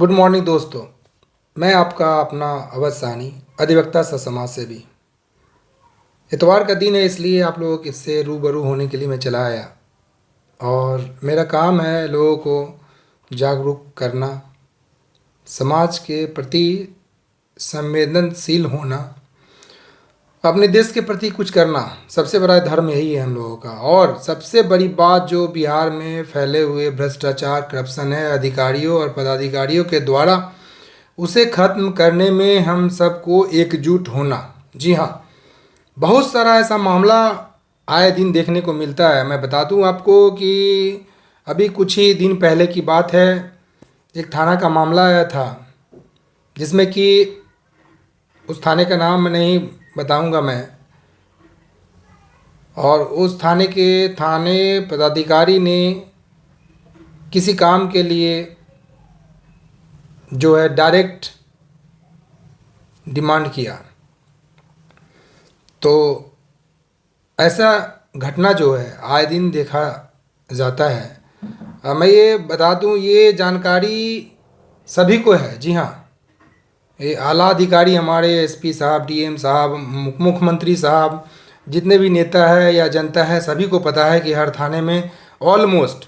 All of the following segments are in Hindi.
गुड मॉर्निंग दोस्तों। मैं आपका अपना अवध सानी, अधिवक्ता सा समाज सेवी। इतवार का दिन है, इसलिए आप लोगों के से रूबरू होने के लिए मैं चला आया। और मेरा काम है लोगों को जागरूक करना, समाज के प्रति संवेदनशील होना, अपने देश के प्रति कुछ करना। सबसे बड़ा धर्म यही है हम लोगों का। और सबसे बड़ी बात जो बिहार में फैले हुए भ्रष्टाचार, करप्शन है, अधिकारियों और पदाधिकारियों के द्वारा उसे खत्म करने में हम सबको एकजुट होना। जी हाँ, बहुत सारा ऐसा मामला आए दिन देखने को मिलता है। मैं बता दूं आपको कि अभी कुछ ही दिन पहले की बात है, एक थाना का मामला आया था जिसमें कि उस थाने का नाम नहीं बताऊंगा मैं। और उस थाने पदाधिकारी ने किसी काम के लिए जो है डायरेक्ट डिमांड किया। तो ऐसा घटना जो है आए दिन देखा जाता है। मैं ये बता दूं, ये जानकारी सभी को है। जी हाँ, ये आला अधिकारी हमारे एसपी साहब, डीएम साहब, मुख्यमंत्री साहब, जितने भी नेता है या जनता है, सभी को पता है कि हर थाने में ऑलमोस्ट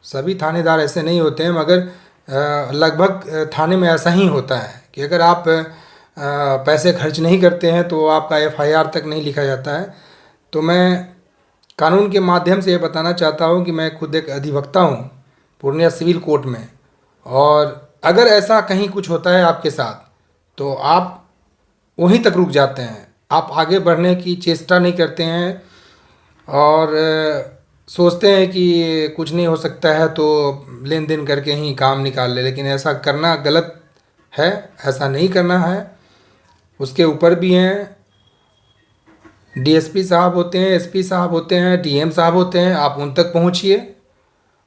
सभी थानेदार ऐसे नहीं होते हैं, मगर लगभग थाने में ऐसा ही होता है कि अगर आप पैसे खर्च नहीं करते हैं तो आपका एफआईआर तक नहीं लिखा जाता है। तो मैं कानून के माध्यम से ये बताना चाहता हूँ कि मैं खुद एक अधिवक्ता हूँ पूर्णिया सिविल कोर्ट में। और अगर ऐसा कहीं कुछ होता है आपके साथ तो आप वहीं तक रुक जाते हैं, आप आगे बढ़ने की चेष्टा नहीं करते हैं और सोचते हैं कि कुछ नहीं हो सकता है तो लेन देन करके ही काम निकाल ले। लेकिन ऐसा करना गलत है, ऐसा नहीं करना है। उसके ऊपर भी हैं, डीएसपी साहब होते हैं, एसपी साहब होते हैं, डीएम साहब होते हैं, आप उन तक पहुंचिए।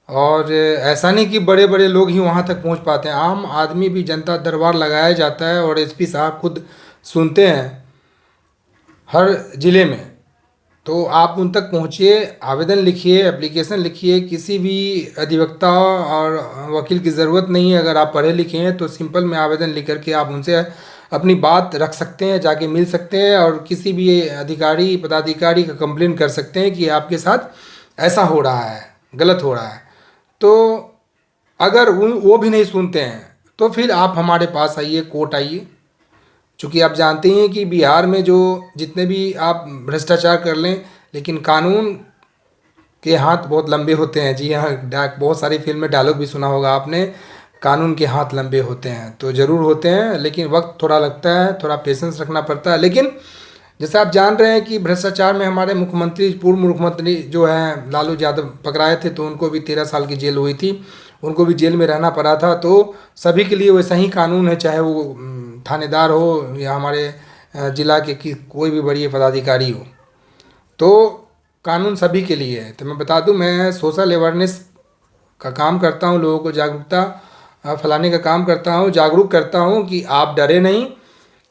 और ऐसा नहीं कि बड़े बड़े लोग ही वहां तक पहुंच पाते हैं, आम आदमी भी, जनता दरबार लगाया जाता है और एसपी साहब खुद सुनते हैं हर ज़िले में। तो आप उन तक पहुंचिए, आवेदन लिखिए, एप्लीकेशन लिखिए। किसी भी अधिवक्ता और वकील की ज़रूरत नहीं है। अगर आप पढ़े लिखे हैं तो सिंपल में आवेदन लिख करके आप उनसे अपनी बात रख सकते हैं, जाके मिल सकते हैं और किसी भी अधिकारी पदाधिकारी का कंप्लेन कर सकते हैं कि आपके साथ ऐसा हो रहा है, गलत हो रहा है। तो अगर वो भी नहीं सुनते हैं तो फिर आप हमारे पास आइए, कोर्ट आइए। चूँकि आप जानते हैं कि बिहार में जो जितने भी आप भ्रष्टाचार कर लें, लेकिन कानून के हाथ बहुत लंबे होते हैं। जी हाँ, बहुत सारी फिल्म में डायलॉग भी सुना होगा आपने, कानून के हाथ लंबे होते हैं। तो ज़रूर होते हैं, लेकिन वक्त थोड़ा लगता है, थोड़ा पेशेंस रखना पड़ता है। लेकिन जैसे आप जान रहे हैं कि भ्रष्टाचार में हमारे मुख्यमंत्री, पूर्व मुख्यमंत्री जो हैं लालू यादव पकड़ाए थे, तो उनको भी 13 साल की जेल हुई थी, उनको भी जेल में रहना पड़ा था। तो सभी के लिए वैसा ही कानून है, चाहे वो थानेदार हो या हमारे जिला के कोई भी बड़ी पदाधिकारी हो। तो कानून सभी के लिए है। तो मैं बता दूं, मैं सोशल अवेयरनेस का काम करता हूं, लोगों को जागरूकता फैलाने का काम करता हूं, जागरूक करता हूं कि आप डरे नहीं।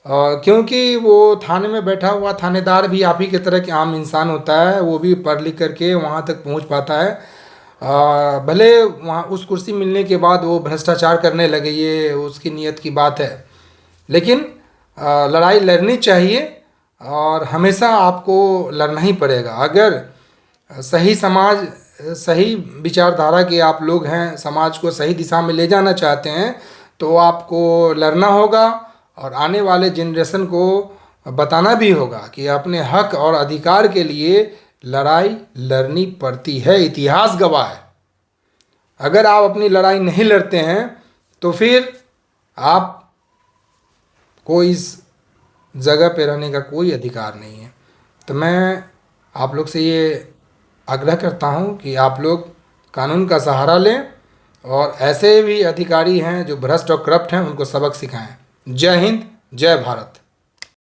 क्योंकि वो थाने में बैठा हुआ थानेदार भी आप ही की तरह के आम इंसान होता है, वो भी पढ़ लिख करके वहाँ तक पहुँच पाता है। भले वहाँ उस कुर्सी मिलने के बाद वो भ्रष्टाचार करने लगे, ये उसकी नीयत की बात है। लेकिन लड़ाई लड़नी चाहिए और हमेशा आपको लड़ना ही पड़ेगा। अगर सही समाज, सही विचारधारा के आप लोग हैं, समाज को सही दिशा में ले जाना चाहते हैं, तो आपको लड़ना होगा और आने वाले जनरेशन को बताना भी होगा कि अपने हक और अधिकार के लिए लड़ाई लड़नी पड़ती है। इतिहास गवाह है। अगर आप अपनी लड़ाई नहीं लड़ते हैं तो फिर आप को इस जगह पे रहने का कोई अधिकार नहीं है। तो मैं आप लोग से ये आग्रह करता हूँ कि आप लोग कानून का सहारा लें और ऐसे भी अधिकारी हैं जो भ्रष्ट और करप्ट हैं, उनको सबक सिखाएं। जय हिंद, जय भारत।